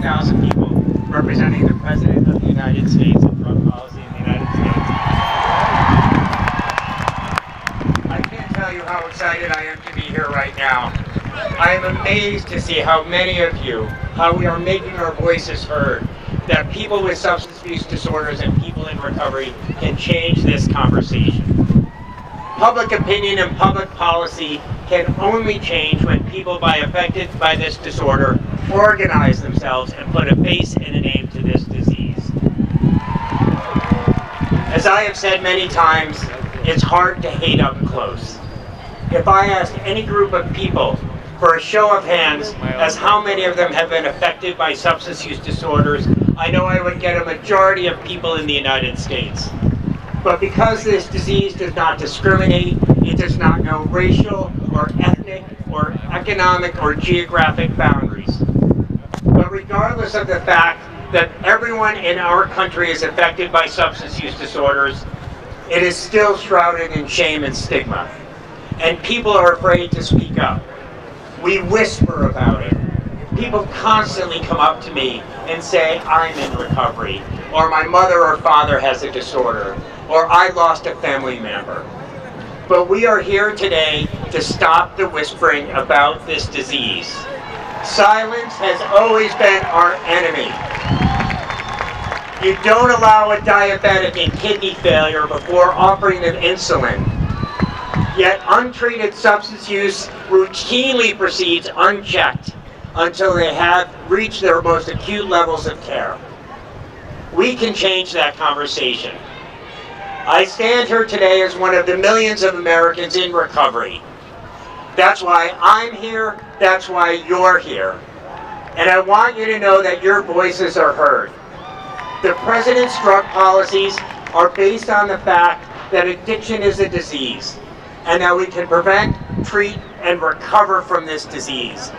1,000 people representing the President of the United States and drug policy in the United States. I can't tell you how excited I am to be here right now. I am amazed to see how many of you, how we are making our voices heard, that people with substance abuse disorders and people in recovery can change this conversation. Public opinion and public policy can only change when people affected by this disorder organize themselves and put a face and a name to this disease. As I have said many times, it's hard to hate up close. If I asked any group of people for a show of hands as how many of them have been affected by substance use disorders, I know I would get a majority of people in the United States. But because this disease does not discriminate, it does not know racial or ethnic or economic or geographic boundaries. But regardless of the fact that everyone in our country is affected by substance use disorders, it is still shrouded in shame and stigma. And people are afraid to speak up. We whisper about it. People constantly come up to me and say, I'm in recovery, or my mother or father has a disorder, or I lost a family member. But we are here today to stop the whispering about this disease. Silence has always been our enemy. You don't allow a diabetic in kidney failure before offering them insulin. Yet untreated substance use routinely proceeds unchecked until they have reached their most acute levels of care. We can change that conversation. I stand here today as one of the millions of Americans in recovery. That's why I'm here, that's why you're here. And I want you to know that your voices are heard. The President's drug policies are based on the fact that addiction is a disease, and that we can prevent, treat, and recover from this disease.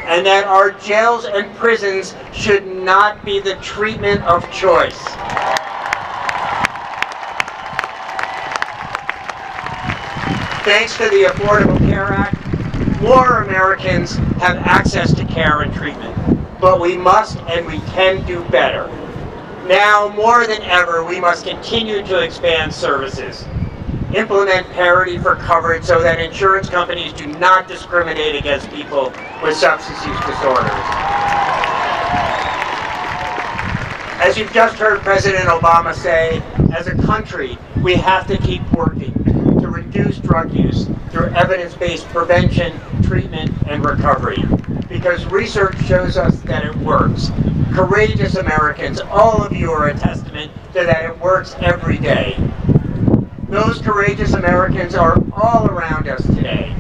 And that our jails and prisons should not be the treatment of choice. Thanks to the Affordable Care Act, more Americans have access to care and treatment. But we must and we can do better. Now, more than ever, we must continue to expand services, implement parity for coverage so that insurance companies do not discriminate against people with substance use disorders. As you've just heard President Obama say, as a country, we have to keep working to reduce drug use through evidence-based prevention, treatment, and recovery. Because research shows us that it works. Courageous Americans, all of you are a testament to that it works every day. Those courageous Americans are all around us today.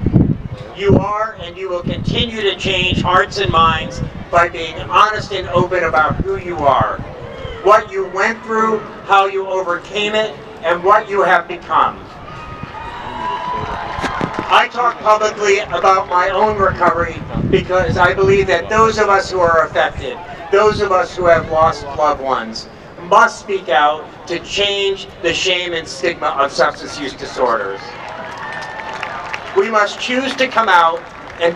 You are and you will continue to change hearts and minds by being honest and open about who you are, what you went through, how you overcame it, and what you have become. I talk publicly about my own recovery because I believe that those of us who are affected, those of us who have lost loved ones, must speak out to change the shame and stigma of substance use disorders. We must choose to come out and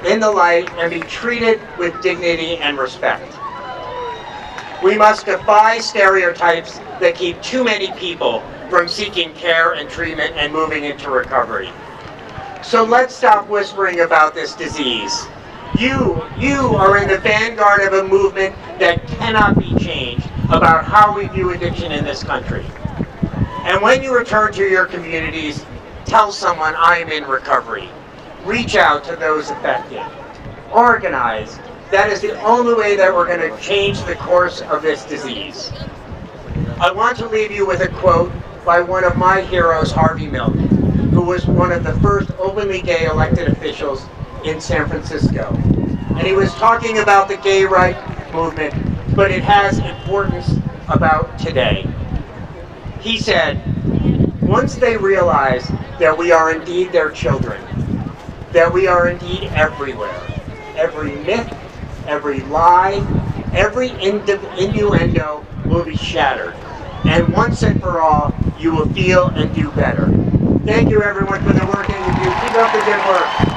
in the light and be treated with dignity and respect. We must defy stereotypes that keep too many people from seeking care and treatment and moving into recovery. So let's stop whispering about this disease. You are in the vanguard of a movement that cannot be changed about how we view addiction in this country. And when you return to your communities, tell someone I'm in recovery. Reach out to those affected. Organize. That is the only way that we're going to change the course of this disease. I want to leave you with a quote by one of my heroes, Harvey Milk, who was one of the first openly gay elected officials in San Francisco. And he was talking about the gay rights movement, but it has importance about today. He said, once they realize that we are indeed their children, that we are indeed everywhere, every myth, every lie, every innuendo will be shattered. And once and for all, you will feel and do better. Thank you everyone for the work that you do. Keep up the good work.